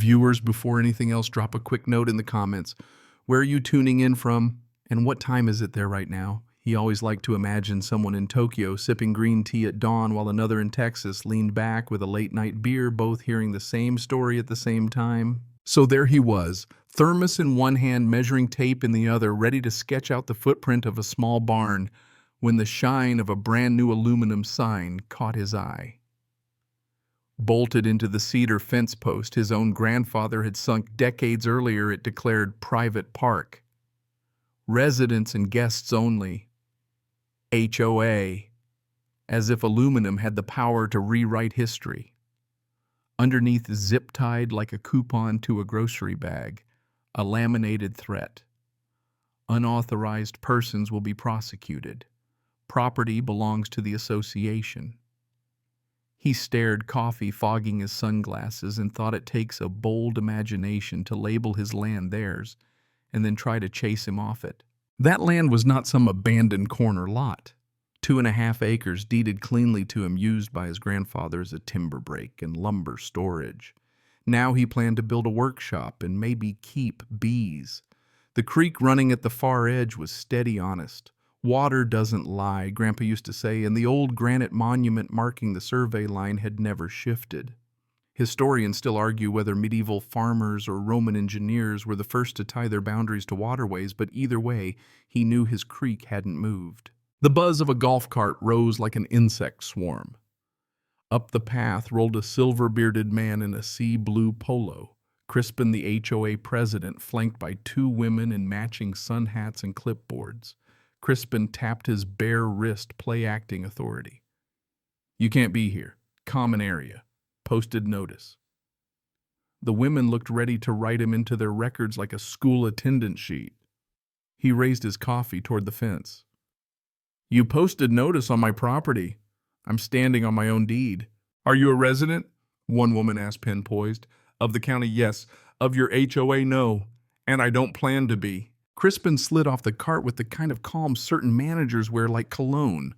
Viewers, before anything else, drop a quick note in the comments. Where are you tuning in from, and what time is it there right now? He always liked to imagine someone in Tokyo sipping green tea at dawn while another in Texas leaned back with a late-night beer, both hearing the same story at the same time. So there he was, thermos in one hand, measuring tape in the other, ready to sketch out the footprint of a small barn, when the shine of a brand-new aluminum sign caught his eye. Bolted into the cedar fence post his own grandfather had sunk decades earlier, it declared private park. Residents and guests only. HOA. As if aluminum had the power to rewrite history. Underneath, zip-tied like a coupon to a grocery bag, a laminated threat. Unauthorized persons will be prosecuted. Property belongs to the association. He stared, coffee fogging his sunglasses, and thought it takes a bold imagination to label his land theirs and then try to chase him off it. That land was not some abandoned corner lot. 2.5 acres deeded cleanly to him, used by his grandfather as a timber break and lumber storage. Now he planned to build a workshop and maybe keep bees. The creek running at the far edge was steady honest. Water doesn't lie, Grandpa used to say, and the old granite monument marking the survey line had never shifted. Historians still argue whether medieval farmers or Roman engineers were the first to tie their boundaries to waterways, but either way, he knew his creek hadn't moved. The buzz of a golf cart rose like an insect swarm. Up the path rolled a silver-bearded man in a sea-blue polo, Crispin, the HOA president, flanked by 2 women in matching sun hats and clipboards. Crispin tapped his bare wrist, play-acting authority. "You can't be here. Common area. Posted notice." The women looked ready to write him into their records like a school attendance sheet. He raised his coffee toward the fence. "You posted notice on my property. I'm standing on my own deed." "Are you a resident?" one woman asked, pen poised. "Of the county, yes. Of your HOA, no. And I don't plan to be." Crispin slid off the cart with the kind of calm certain managers wear, like cologne.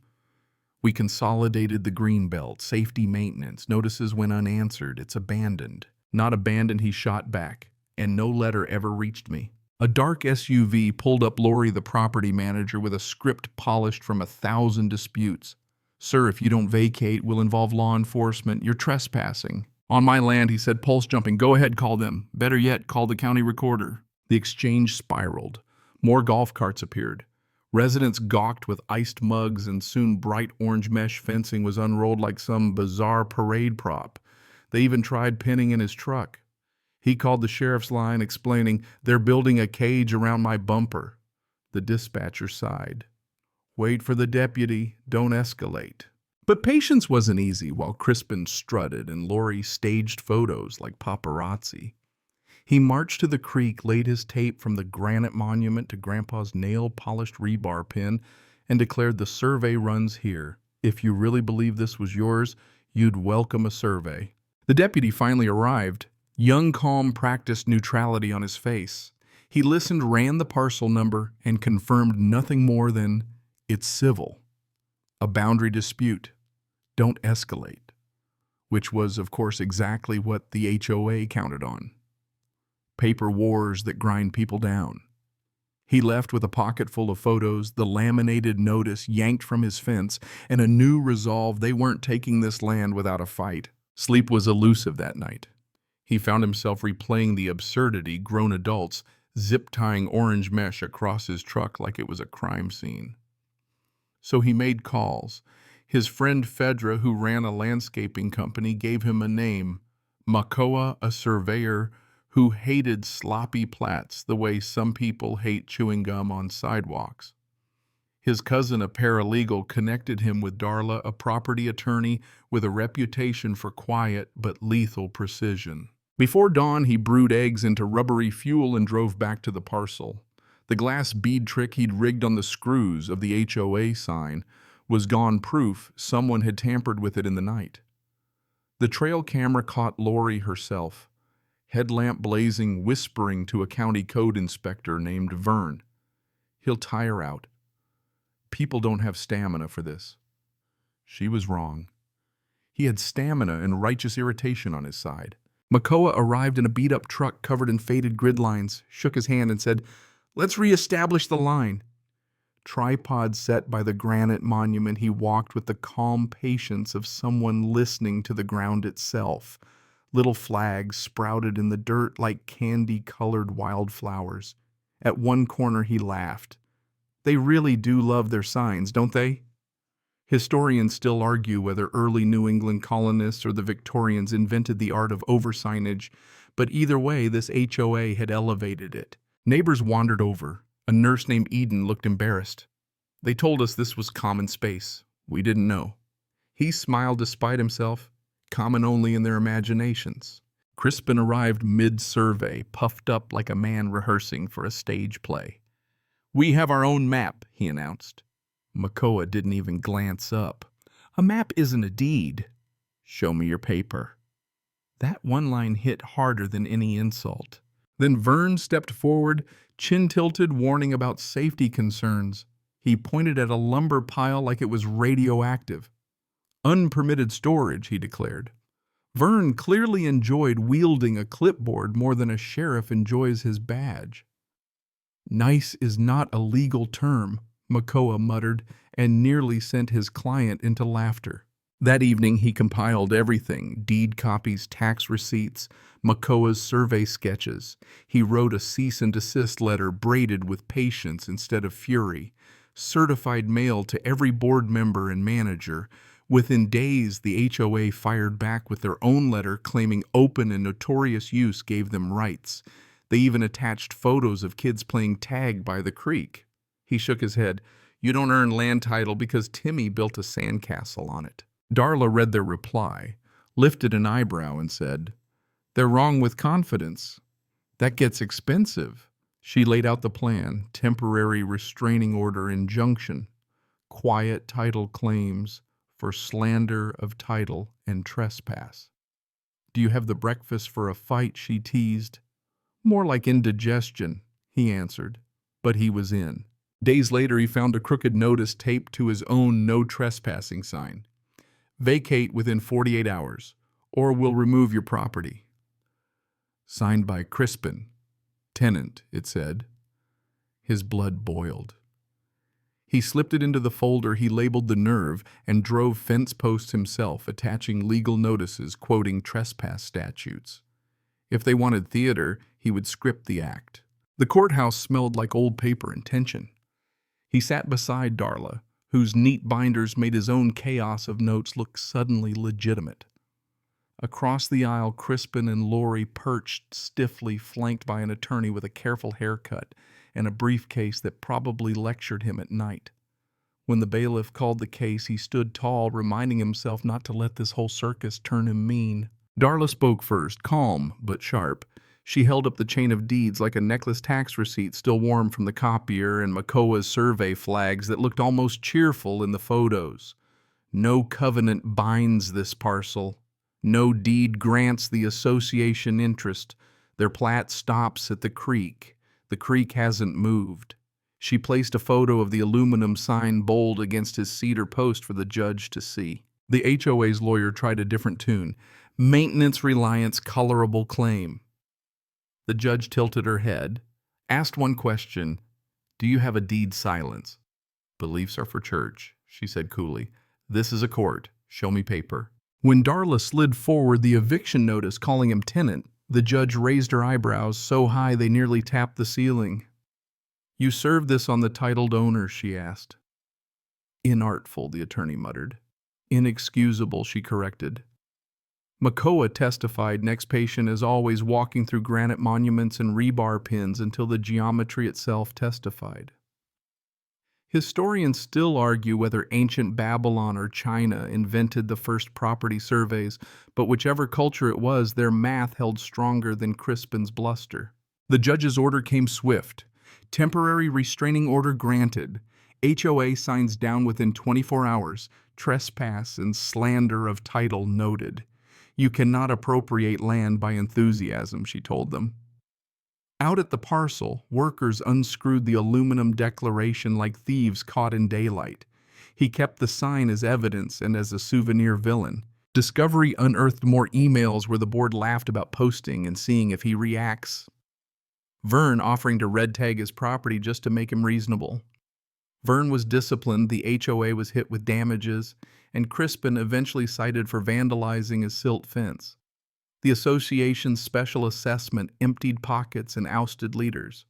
"We consolidated the green belt, safety maintenance, notices went unanswered, it's abandoned." "Not abandoned," he shot back, "and no letter ever reached me." A dark SUV pulled up Lori, the property manager, with a script polished from 1,000 disputes. "Sir, if you don't vacate, we'll involve law enforcement. You're trespassing." "On my land," he said, pulse jumping. "Go ahead, call them. Better yet, call the county recorder." The exchange spiraled. More golf carts appeared. Residents gawked with iced mugs, and soon bright orange mesh fencing was unrolled like some bizarre parade prop. They even tried pinning in his truck. He called the sheriff's line, explaining, "They're building a cage around my bumper." The dispatcher sighed. "Wait for the deputy, don't escalate." But patience wasn't easy while Crispin strutted and Lori staged photos like paparazzi. He marched to the creek, laid his tape from the granite monument to Grandpa's nail-polished rebar pin, and declared, "The survey runs here. If you really believe this was yours, you'd welcome a survey." The deputy finally arrived. Young calm practiced neutrality on his face. He listened, ran the parcel number, and confirmed nothing more than, "It's civil. A boundary dispute. Don't escalate." Which was, of course, exactly what the HOA counted on. Paper wars that grind people down. He left with a pocket full of photos, the laminated notice yanked from his fence, and a new resolve they weren't taking this land without a fight. Sleep was elusive that night. He found himself replaying the absurdity, grown adults zip-tying orange mesh across his truck like it was a crime scene. So he made calls. His friend Fedra, who ran a landscaping company, gave him a name, Makoa, a surveyor who hated sloppy plats the way some people hate chewing gum on sidewalks. His cousin, a paralegal, connected him with Darla, a property attorney with a reputation for quiet but lethal precision. Before dawn, he brewed eggs into rubbery fuel and drove back to the parcel. The glass bead trick he'd rigged on the screws of the HOA sign was gone, proof someone had tampered with it in the night. The trail camera caught Lori herself, headlamp blazing, whispering to a county code inspector named Vern. "He'll tire out. People don't have stamina for this." She was wrong. He had stamina and righteous irritation on his side. Makoa arrived in a beat-up truck covered in faded grid lines, shook his hand and said, "Let's re-establish the line." Tripod set by the granite monument, he walked with the calm patience of someone listening to the ground itself. Little flags sprouted in the dirt like candy-colored wildflowers. At one corner he laughed. "They really do love their signs, don't they?" Historians still argue whether early New England colonists or the Victorians invented the art of oversignage, but either way, this HOA had elevated it. Neighbors wandered over. A nurse named Eden looked embarrassed. "They told us this was common space. We didn't know." He smiled despite himself, common only in their imaginations. Crispin arrived mid-survey, puffed up like a man rehearsing for a stage play. "We have our own map," he announced. Makoa didn't even glance up. "A map isn't a deed." "Show me your paper." That one line hit harder than any insult. Then Vern stepped forward, chin tilted, warning about safety concerns. He pointed at a lumber pile like it was radioactive. "Unpermitted storage," he declared. Vern clearly enjoyed wielding a clipboard more than a sheriff enjoys his badge. "Nice is not a legal term," Makoa muttered, and nearly sent his client into laughter. That evening he compiled everything: deed copies, tax receipts, Makoa's survey sketches. He wrote a cease and desist letter braided with patience instead of fury, certified mail to every board member and manager. Within days, the HOA fired back with their own letter claiming open and notorious use gave them rights. They even attached photos of kids playing tag by the creek. He shook his head. "You don't earn land title because Timmy built a sandcastle on it." Darla read their reply, lifted an eyebrow and said, "They're wrong with confidence. That gets expensive." She laid out the plan: temporary restraining order injunction, quiet title claims for slander of title and trespass. "Do you have the breakfast for a fight?" she teased. "More like indigestion," he answered, but he was in. Days later, he found a crooked notice taped to his own no trespassing sign. "Vacate within 48 hours, or we'll remove your property." Signed by Crispin, tenant, it said. His blood boiled. He slipped it into the folder he labeled the Nerve and drove fence posts himself, attaching legal notices quoting trespass statutes. If they wanted theater, he would script the act. The courthouse smelled like old paper and tension. He sat beside Darla, whose neat binders made his own chaos of notes look suddenly legitimate. Across the aisle, Crispin and Lori perched stiffly, flanked by an attorney with a careful haircut and a briefcase that probably lectured him at night. When the bailiff called the case, he stood tall, reminding himself not to let this whole circus turn him mean. Darla spoke first, calm but sharp. She held up the chain of deeds like a necklace tax receipt still warm from the copier and Makoa's survey flags that looked almost cheerful in the photos. "No covenant binds this parcel. No deed grants the association interest. Their plat stops at the creek. The creek hasn't moved." She placed a photo of the aluminum sign bold against his cedar post for the judge to see. The HOA's lawyer tried a different tune. "Maintenance reliance colorable claim." The judge tilted her head, asked one question: "Do you have a deed silence?" "Beliefs are for church," she said coolly. "This is a court. Show me paper." When Darla slid forward the eviction notice calling him tenant, the judge raised her eyebrows so high they nearly tapped the ceiling. "You served this on the titled owner?" she asked. "Inartful," the attorney muttered. "Inexcusable," she corrected. Makoa testified, next patient as always, walking through granite monuments and rebar pins until the geometry itself testified. Historians still argue whether ancient Babylon or China invented the first property surveys, but whichever culture it was, their math held stronger than Crispin's bluster. The judge's order came swift. Temporary restraining order granted. HOA signs down within 24 hours. Trespass and slander of title noted. "You cannot appropriate land by enthusiasm," she told them. Out at the parcel, workers unscrewed the aluminum declaration like thieves caught in daylight. He kept the sign as evidence and as a souvenir villain. Discovery unearthed more emails where the board laughed about posting and seeing if he reacts. Vern offering to red tag his property just to make him reasonable. Vern was disciplined, the HOA was hit with damages, and Crispin eventually cited for vandalizing his silt fence. The association's special assessment emptied pockets and ousted leaders.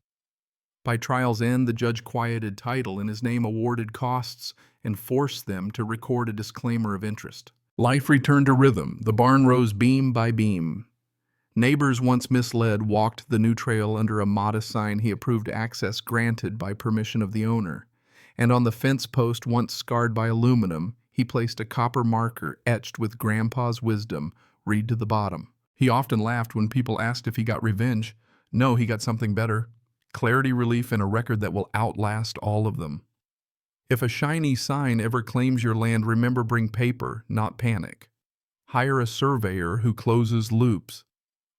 By trial's end, the judge quieted title and his name awarded costs and forced them to record a disclaimer of interest. Life returned to rhythm. The barn rose beam by beam. Neighbors once misled walked the new trail under a modest sign he approved access granted by permission of the owner. And on the fence post once scarred by aluminum, he placed a copper marker etched with Grandpa's wisdom, read to the bottom. He often laughed when people asked if he got revenge. No, he got something better. Clarity, relief, and a record that will outlast all of them. If a shiny sign ever claims your land, remember, bring paper, not panic. Hire a surveyor who closes loops,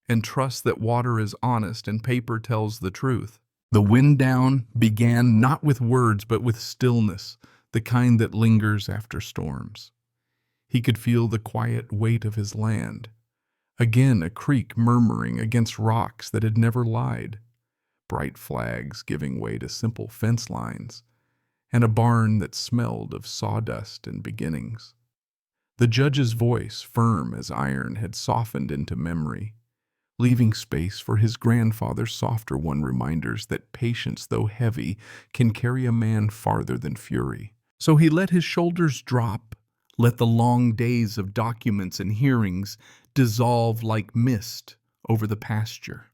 and trust that water is honest and paper tells the truth. The wind down began not with words but with stillness, the kind that lingers after storms. He could feel the quiet weight of his land. Again a creek murmuring against rocks that had never lied. Bright flags giving way to simple fence lines, and a barn that smelled of sawdust and beginnings. The judge's voice, firm as iron, had softened into memory, leaving space for his grandfather's softer one, reminders that patience, though heavy, can carry a man farther than fury. So he let his shoulders drop, let the long days of documents and hearings dissolve like mist over the pasture.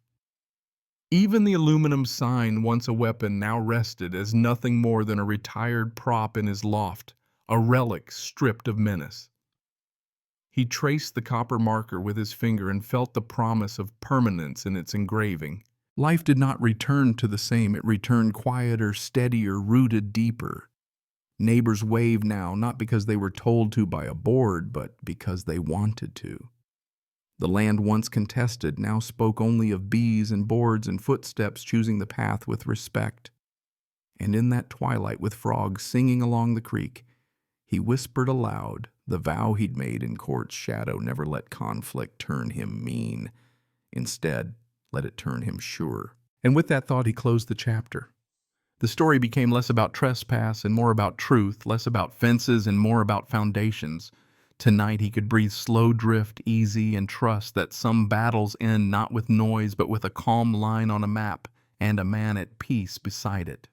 Even the aluminum sign, once a weapon, now rested as nothing more than a retired prop in his loft, a relic stripped of menace. He traced the copper marker with his finger and felt the promise of permanence in its engraving. Life did not return to the same. It returned quieter, steadier, rooted deeper. Neighbors waved now, not because they were told to by a board, but because they wanted to. The land once contested now spoke only of bees and boards and footsteps choosing the path with respect. And in that twilight, with frogs singing along the creek, he whispered aloud the vow he'd made in court's shadow: never let conflict turn him mean. Instead, let it turn him sure. And with that thought, he closed the chapter. The story became less about trespass and more about truth, less about fences and more about foundations. Tonight he could breathe slow drift, easy, and trust that some battles end not with noise but with a calm line on a map and a man at peace beside it.